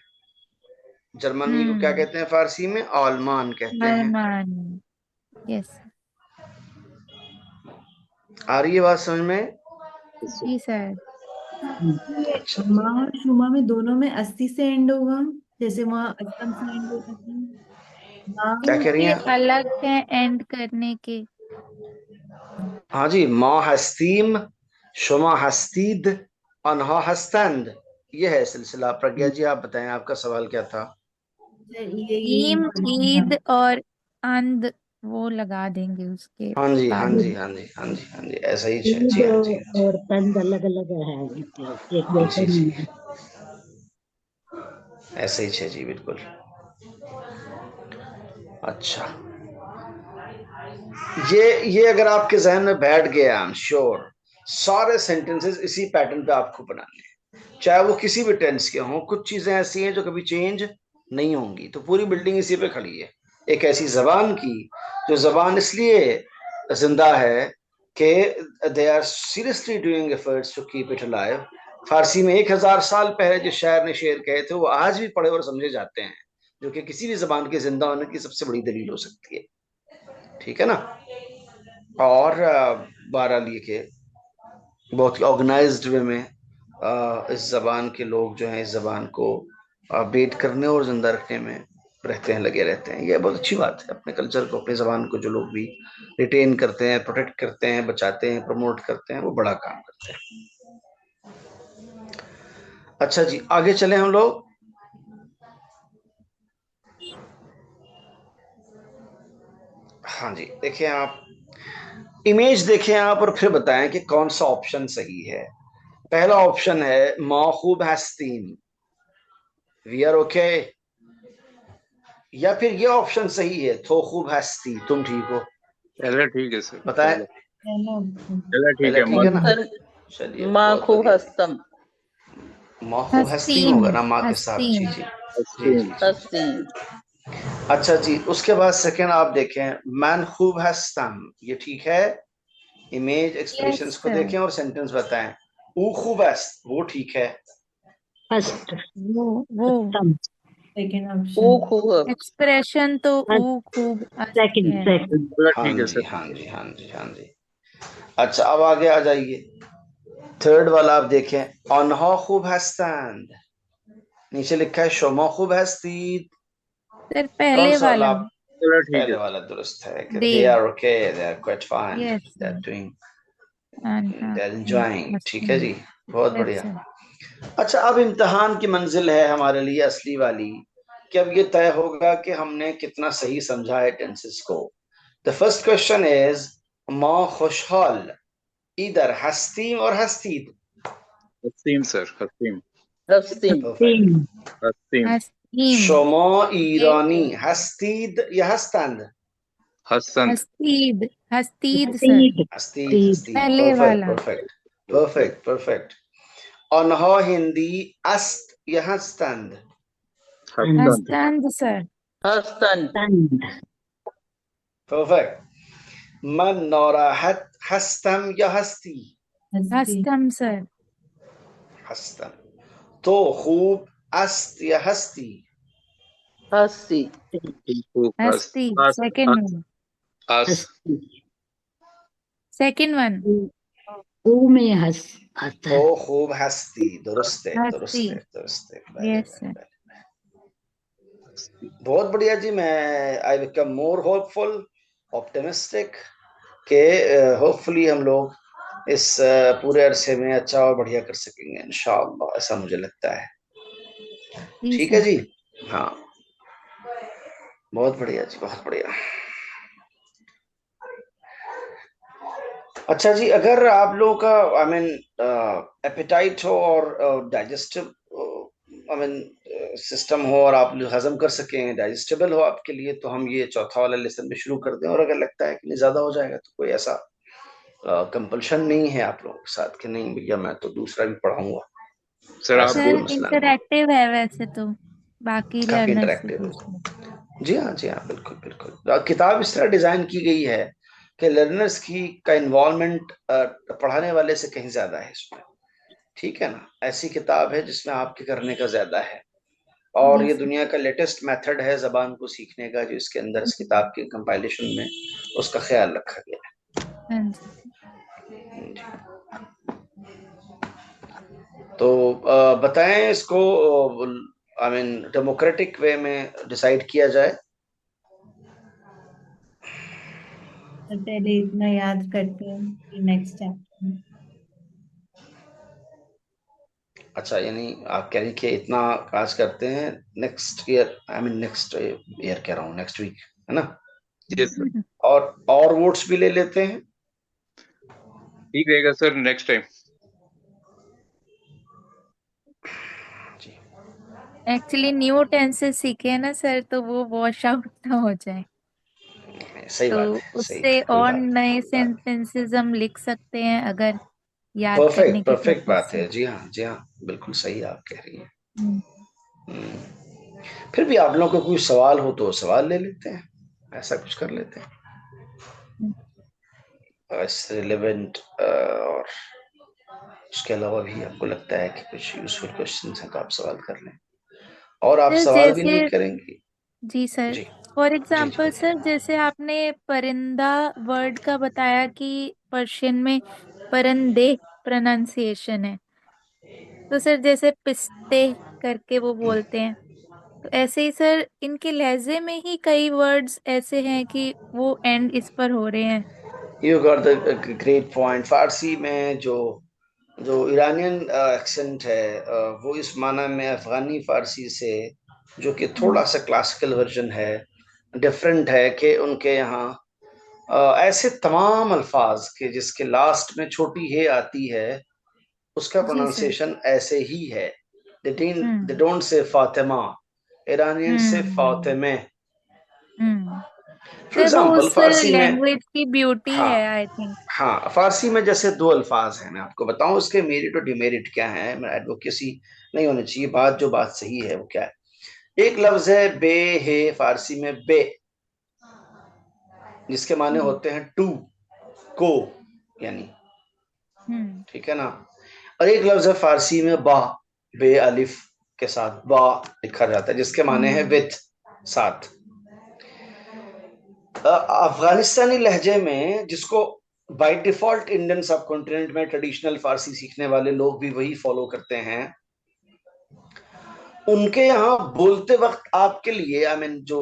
जर्मनी को क्या कहते हैं फारसी में? आलमान कहते हैं। अरमान। यस आ रही है बात समझ में? जी सर। अच्छा, माँ और शुमा में दोनों में अस्थि से एंड होगा, जैसे वहाँ अस्तम से एंड होता था। माँ क्या कह रही ये हैं? अलग है एंड करने के। हाँ जी, माँ हस्तीम, शुमा हस्तीद, अनहा हस्तंद, ये है सिलसिला। प्रज्ञा जी आप बताएं, आपका सवाल क्या था? ये ईम ईद और अंद वो लगा देंगे उसके हाँ जी हाँ बाद। जी हाँ जी हाँ जी हाँ जी, ऐसा ही है ईद जी। हाँ जी हाँ जी और तंद अलग अलग है, मतलब एक जी जैसे जी, नहीं है। ऐसे ही है जी, बिल्कुल। अच्छा, ये अगर आपके जहन में बैठ गया, आई एम श्योर सारे सेंटेंसेस इसी पैटर्न पे आपको बनाने हैं, चाहे वो किसी भी टेंस के हों। कुछ चीजें ऐसी हैं जो कभी चेंज नहीं होंगी, तो पूरी बिल्डिंग इसी पे खड़ी है। एक ऐसी जबान की, जो जबान इसलिए जिंदा है कि they are seriously doing efforts to keep it alive. Farsi में 1000 साल पहले जो शायर ने शेर कहे थे, वो आज भी पढ़े और समझे जाते हैं, जो कि किसी भी जबान के जिंदा होने की सबसे बड़ी दलील हो सकती है। ठीक है ना? और बहरहाल ये के बहुत ऑर्गेनाइज्ड वे में इस जबान के लोग जो हैं, इस जबान को अपडेट करने और जिंदा रखने में रहते हैं, लगे रहते हैं। ये बहुत अच्छी बात है। अपने कल्चर को, अपनी जबान को जो लोग भी रिटेन करते हैं, प्रोटेक्ट करते हैं, बचाते हैं, प्रमोट करते हैं, वो बड़ा काम करते हैं। अच्छा जी, आगे चले हम लोग। हाँ जी, देखिए आप इमेज देखें आप और फिर बताएं कि कौन सा ऑप्शन सही है। पहला ऑप्शन है माँ खूब हस्तीन, वी आर ओके। या फिर ये ऑप्शन सही है, थो खूब हस्ती, तुम ठीक हो। पहले ठीक है सर, बताएं। पहले ठीक पहले है। ठीक है ना? सर चलिए, माँ बहुत खूब बढ़िया। हस्तम। माँ खूब हस्तीम होगा ना, माँ के साथ। जी हस्तीम। जी जी जी। हस्तीम। अच्छा जी, उसके बाद सेकंड आप देखें, मैन खूब हस्तम, ये ठीक है। इमेज यस एक्सप्रेशंस को सर। देखें और सेंटेंस बताएं। ऊ खूब हस्त, वो ठीक है। फर्स्ट वो तम, सेकेंड वो ऑप्शन। खूब। एक्सप्रेशन तो ऊ खूब अस्त सेकंड है। सेकंड पहला हाँ ठीक है जी सर। हाँ जी हाँ जी हाँ जी। अच्छा, अब आगे आ जाइए। थर्ड वाला आप देखें, अनहा खूब हस्तंद, नीचे लिखा है शोमा खूब हस्तीद। सर कौन पहले सा वाला? वाला। पहला ठीक पहले है। वाला दुरुस्त है कि they. They are okay, they are quite fine, yes they are sir. Doing, अनहा दे आर एंजॉयिंग। ठीक है हस्तीम। जी, बहुत यस बढ़िया। सर। अच्छा, अब इम्तिहान की मंजिल है हमारे लिए असली वाली, कि अब ये तय होगा कि हमने कितना सही समझा है टेंसेस को। द फर्स्ट क्वेश्चन इज, माँ खुशहाल इधर हस्तीम और हस्तीद। हस्तीम सर, हस्तीम। हस्तीम। परफेक्ट। तीन हस्तीम। हस्तीम। शोमा ये ईरानी हस्तीद या हस्तंद? हसन। हस्तीद। हस्तीद सर। तीन हस्तीद तीन हस्तीद, पहले परफेक्ट वाला। Perfect perfect perfect. अनहा हिंदी अस्त या हस्तंद? हस्तन हस्तंद सर। हस्तन तंद परफेक्ट। मन नौराहत हस्तम या हस्ती? हस्ती हस्तम सर। हस्तम। तो खूब अस्त या हस्ती? हस्ती खूब हस हस्ती हस सेकंड हस वन। हस हस्ती सेकंड वन ऊ में हस आता तो है। खूब हस्ती। दुरुस्त है, दुरुस्त हस्ती। है, दुरुस्त है। पहले यस सर। पहले बहुत बढ़िया जी। मैं I become more hopeful, optimistic के होपफुली हम लोग इस पूरे अरसे में अच्छा और बढ़िया कर सकेंगे इंशाअल्लाह, ऐसा मुझे लगता है। जी ठीक है सर। जी। हाँ, बहुत बढ़िया जी, बहुत बढ़िया। अच्छा जी, अगर आप लोगों का आई मीन एपेटाइट हो और डाइजेस्टिव आई मीन सिस्टम हो और आप लोग हजम कर सकें, डाइजेस्टेबल हो आपके लिए, तो हम ये चौथा वाला लेसन भी शुरू कर दें। और अगर लगता है कि नहीं ज्यादा हो जाएगा तो कोई ऐसा कंपल्शन नहीं है आप लोगों के साथ कि नहीं भैया मैं तो दूसरा भी पढ़ाऊंगा, सर आप ऐसा सर कोई मसला नहीं। इंटरैक्टिव है वैसे तो बाकी काफी लर्नर्स से इंटरेक्टिव पूछना। है। जी हाँ, जी हाँ, बिल्कुल बिल्कुल। किताब इस तरह डिजाइन की गई है कि लर्नर्स की का इन्वॉल्वमेंट पढ़ाने वाले से कहीं ज्यादा है इसमें। ठीक है ना, ऐसी किताब है जिसमें आपके करने का ज्यादा है। और जी ये सर। दुनिया का लेटेस्ट मेथड है जबान को सीखने का, जो इसके अंदर इस किताब के कंपाइलेशन में उसका ख्याल रखा गया हाँ जी। है। तो बताएं इसको आई मीन डेमोक्रेटिक वे में डिसाइड किया जाए। तो पहले इतना याद करते हैं कि नेक्स्ट चैप्टर। अच्छा, यानी आप कह रही हैं कि इतना आज करते हैं, next year I mean next year कह रहा हूँ, नेक्स्ट वीक, है ना? यस सर, और वोट्स भी ले लेते हैं। ठीक रहेगा सर नेक्स्ट टाइम। जी, एक्चुअली न्यू टेंसेस सीखे हैं ना सर, तो वो वॉश आउट ना हो जाए, सही तो बात है, सही, उससे कोई और बात नए नहीं। सेंटेंसेस हम लिख सकते हैं अगर याद करने परफेक्ट, के परफेक्ट पर्पज बात से। है। जी हाँ, जी हाँ, बिल्कुल सही आप कह रही हैं। हम्म। फिर भी आप लोगों को कोई सवाल हो तो सवाल ले लेते हैं, ऐसा कुछ कर लेते हैं रिलेवेंट। और उसके अलावा भी आपको लगता है कि कुछ यूजफुल क्वेश्चंस हैं तो आप सवाल कर लें। और आप सर सवाल भी नहीं जैसे करेंगे? जी सर, जी, फॉर जी, जी, एग्जांपल सर बताइए। जैसे आपने परिंदा वर्ड का बताया कि पर्शियन में परंदे प्रोनाउंसिएशन है, तो सर जैसे पिस्ते करके वो बोलते हैं, तो ऐसे ही सर इनके लहजे में ही कई वर्ड्स ऐसे हैं कि वो एंड इस पर हो रहे हैं। You got the great point. Farsi में जो जो ईरानियन एक्सेंट है वो इस माना में अफगानी फारसी से, जो कि थोड़ा सा क्लासिकल वर्जन है, डिफरेंट है कि उनके यहाँ ऐसे तमाम अल्फाज के जिसके लास्ट में छोटी हे आती है उसका जी सर। प्रोनाउंसिएशन ऐसे ही है। दे हम्म। डोंट से फातिमा, ईरानियन से हम्म। फातिमे। हम्म। फॉर सर वो एग्जाम्पल उस फारसी में, लैंग्वेज की ब्यूटी हाँ है आई थिंक। हाँ, फारसी में जैसे दो अल्फाज हैं, मैं आपको बताऊं उसके मेरिट और डिमेरिट क्या है। मैं एडवोकेसी नहीं होनी चाहिए, जो बात सही है वो क्या है। एक लफ्ज है बे है फारसी में, बे, जिसके माने हम्म। होते हैं टू, को, यानी, हम्म। ठीक है ना। और एक लफ्ज है फारसी में बा, बे अलिफ के साथ बा लिखा जाता है, जिसके माने हैं विथ, साथ। अफगानिस्तानी लहजे में, जिसको बाय डिफॉल्ट इंडियन सब कॉन्टिनेंट में ट्रेडिशनल फारसी सीखने वाले लोग भी वही फॉलो करते हैं, उनके यहाँ बोलते वक्त आपके लिए आई मीन जो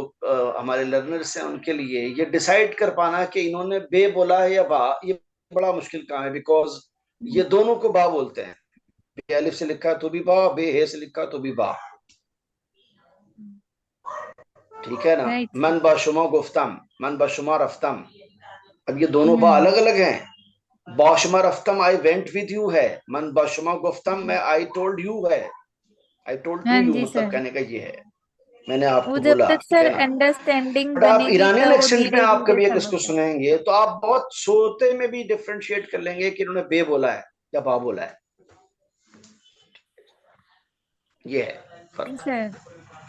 हमारे लर्नर्स हैं उनके लिए ये डिसाइड कर पाना कि इन्होंने बे बोला है या बा, ये बड़ा मुश्किल काम है। बिकॉज ये दोनों को बा बोलते हैं, बे अलिफ से लिखा तो भी बा, बे हे से लिखा तो भी बा, ठीक है ना। राइट। मन बाशुमा गुफ्तम, मन बाशुमा रफ्तम, अब ये दोनों बा हम्म। अलग अलग हैं। बाशुमा रफ्तम आई वेंट विद यू है, मन बाशुमा गुफ्तम में आई टोल्ड यू है, आई टोल्ड टू हाँ यू, जी मतलब सर, कहने का ये है, मैंने वो आपको जब बोला, तक ठीक सर है ना। अंडरस्टैंडिंग बट आप बनेगी ईरानियन तब वो एक्सेंट में धीरे आप धीरे कभी अगर सब इसको होता है। सुनेंगे तो आप बहुत सोते में भी डिफ्रेंशिएट कर लेंगे कि इन्होंने बे बोला है या बा बोला है। ये है फर्क। सर।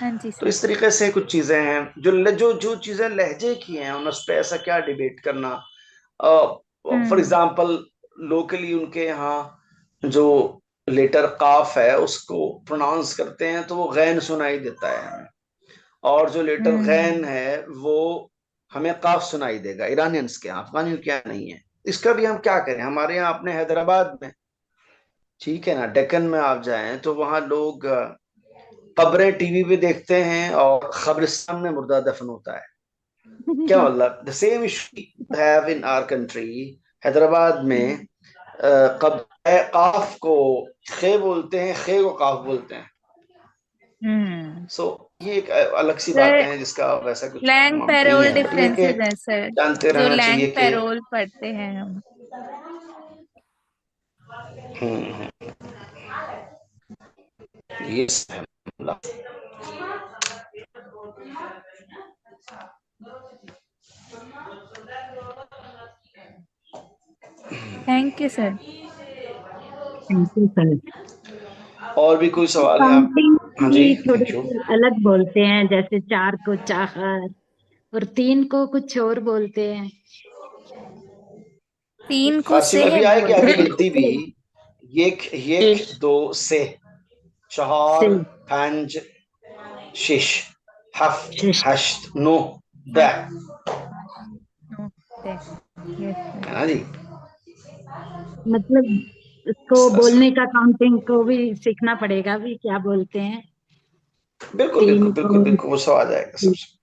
हाँ जी तो सर। इस तरीके से कुछ चीजें हैं जो चीजें लहजे की हैं, उन उस पर ऐसा क्या डिबेट करना। फॉर एग्जाम्पल लोकली उनके यहाँ जो लेटर काफ है उसको प्रोनाउंस करते हैं तो वो गैन सुनाई देता है हमें, और जो लेटर गैन है वो हमें काफ सुनाई देगा। ईरानियंस के यहाँ, अफगानियों के यहाँ नहीं है। इसका भी हम क्या करें, हमारे यहाँ अपने हैदराबाद में, ठीक है ना, डेक्कन में आप जाएं तो वहां लोग कब्रें टीवी पे देखते हैं और कब्रिस्तान में मुर्दा दफन होता है। क्या मतलब, the same issue have in our country. Hyderabad में काफ को खे बोलते हैं, खे को काफ बोलते हैं। सो ये एक अलग सी बातें हैं जिसका वैसा कुछ लैंग नहीं पैरोल है, बट ये कि डिफरेंसेस हैं सर, जानते जो रहना लैंग चाहिए कि पैरोल पढ़ते हैं हम। ये thank you sir. Thank you sir. और भी कोई सवाल है आप? काउंटिंग हाँ जी, भी थोड़ी थैंक यू। सी अलग बोलते हैं, जैसे 4 को चाहर और 3 को कुछ और बोलते हैं। 3 को फारसी में भी सेह आएगी आगे बोलते हैं। गिनती भी, एक दो से, चार, से पंज, शिश, हफ्त, शिश। हश्त, नो, दा, यस सर। है ना जी। मतलब उसको बोलने का काउंटिंग को भी सीखना पड़ेगा भी, क्या बोलते हैं। बिल्कुल 3 बिल्कुल बिल्कुल को। बिल्कुल, वो सब आ जाएगा सबसे।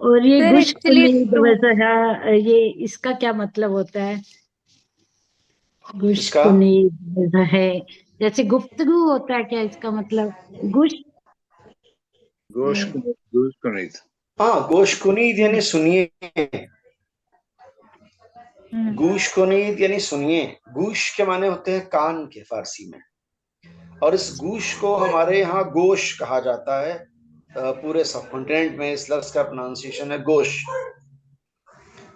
और ये सर गुश एक्चुअली कुनीद वगैरह, ये इसका क्या मतलब होता है? गुश इसका कुनीद है जैसे गुफ्तगू होता है, क्या इसका मतलब? गुश। गोश को नहीं था। हाँ, गोश कुनीद यानी सुनिए, गूश कुनीद यानी सुनिए। गूश के माने होते हैं कान के फारसी में, और इस गूश को हमारे यहाँ गोश कहा जाता है। पूरे सब कॉन्टिनेंट में इस लफ्ज का प्रोनाउंसिएशन है गोश।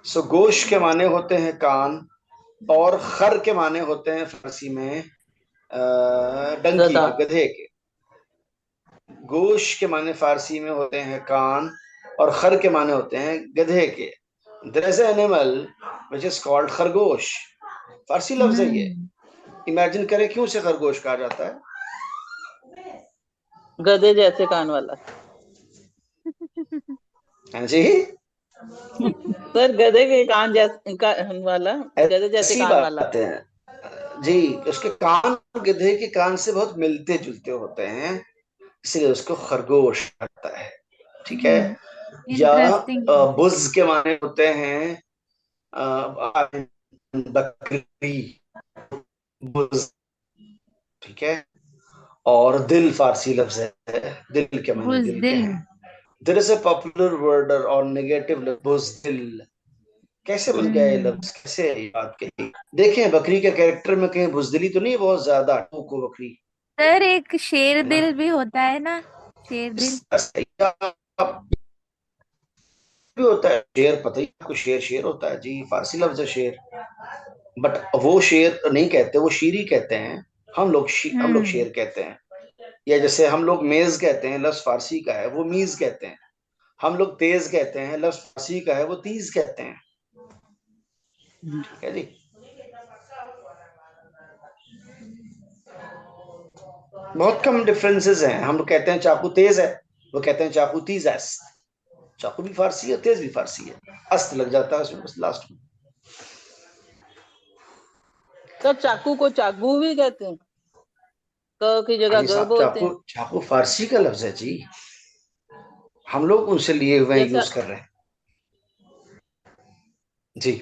सो गोश के माने होते हैं कान, और खर के माने होते हैं फारसी में डंकी गधा। के, गधे के। गोश के माने फारसी में होते हैं कान, और खर के माने होते हैं गधे के। There is an animal which is called khargosh. Farsi लफ्ज है ये। इमेजिन करें क्यों से खरगोश कहा जाता है? गधे जैसे कान वाला। हाँ जी, सर गधे के कान जैसे कान वाला, गधे जैसे ऐसी कान वाला। बात है जी। उसके कान गधे के कान से बहुत मिलते जुलते होते हैं, इसलिए उसको खरगोश कहता है। ठीक है। या इंटरेस्टिंग। बुज के माने होते हैं बकरी, बुज। ठीक है। और दिल फारसी लफ्ज है, दिल के माने दिल के बुज़दिल। हैं। There is a popular word और नेगेटिव बुजदिल। कैसे बन गया ये लफ्ज, कैसे ये बात कही? देखें, बकरी के कैरेक्टर में कहीं बुजदिली तो नहीं है बहुत ज्यादा, को बकरी, सर एक शेर है ना? दिल भी होता है ना, शेर दिल। भी होता है शेर, पता ही आपको, शेर शेर होता है जी, फारसी लफ्ज है शेर। बट वो शेर नहीं कहते, वो शीरी कहते हैं। हम लोग शेर कहते हैं। या जैसे हम लोग मेज कहते हैं, लफ्ज फारसी का है, वो मीज कहते हैं। हम लोग तेज कहते हैं, लफ्ज फारसी का है, वो तीज कहते हैं। ठीक है जी। बहुत कम डिफरेंसेस हैं। हम लोग कहते हैं चाकू तेज है, वो कहते हैं चाकू तीज है। चाकू भी फारसी है, तेज भी फारसी है, अस्त लग जाता है उसमें बस लास्ट में। सर चाकू को चाकू भी कहते हैं, क की जगह जी ग साहब, बोलते चाकू हैं। चाकू फारसी का लफ्ज है जी, हम लोग उनसे लिए हुए जैसा यूज कर रहे हैं जी।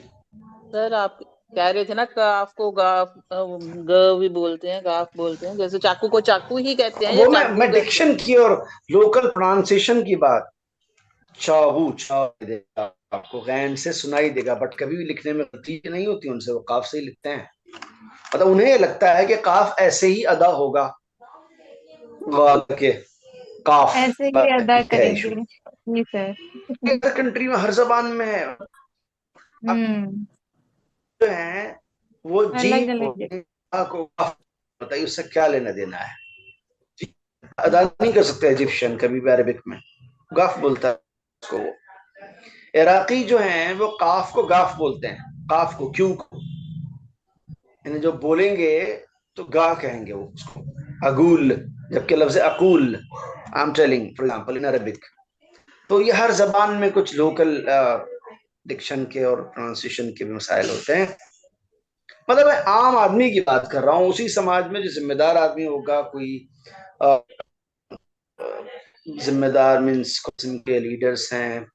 सर आप कह रहे थे ना, काफ को गाफ, ग भी बोलते हैं, गाफ बोलते हैं, जैसे चाकू को चाकू ही कहते हैं या वो चाकू मैं कहते हैं? डिक्शन की और लोकल प्रोनाउंसिएशन की बात। चाहू देगा आपको, गैन से सुनाई देगा, बट कभी भी लिखने में गलती नहीं होती उनसे, वो काफ से ही लिखते हैं। मतलब उन्हें लगता है कि काफ ऐसे ही अदा होगा, के काफ ऐसे ही अदा है इशू। करेंगे जी सर। हर कंट्री में, हर जबान में है। अब जो है वो जी अलग अलग। को काफ, बताइए उससे क्या लेना देना है? अदा नहीं कर सकते इजिप्शियन कभी भी अरबिक में, गाफ बोलता है उसको वो। इराकी जो हैं वो काफ को गाफ बोलते हैं, काफ को, क्यू को, यानी जो बोलेंगे तो गा कहेंगे वो उसको, अगूल, जबकि लफ्ज a cool, I am telling for example in Arabic. तो ये हर जबान में कुछ लोकल डिक्शन के और प्रोनाउंसिएशन के भी मसाइल होते हैं। मतलब मैं आम आदमी की बात कर रहा हूँ, उसी समाज में जो जिम्मेदार आदमी होगा, कोई जिम्मेदार मीन्स किस्म के लीडर्स हैं,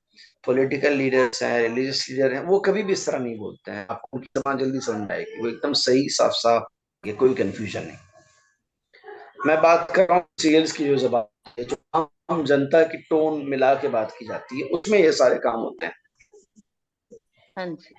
पॉलिटिकल लीडर्स हैं, रिलीजियस लीडर हैं, वो कभी भी इस तरह नहीं बोलते हैं। आपको उनकी जबान जल्दी समझ आएगी, वो एकदम सही, साफ साफ, ये कोई कंफ्यूजन नहीं। मैं बात कर रहा हूँ सीरियल्स की जो जबान है, जो आम जनता की टोन मिला के बात की जाती है, उसमें ये सारे काम होते हैं। हाँ जी।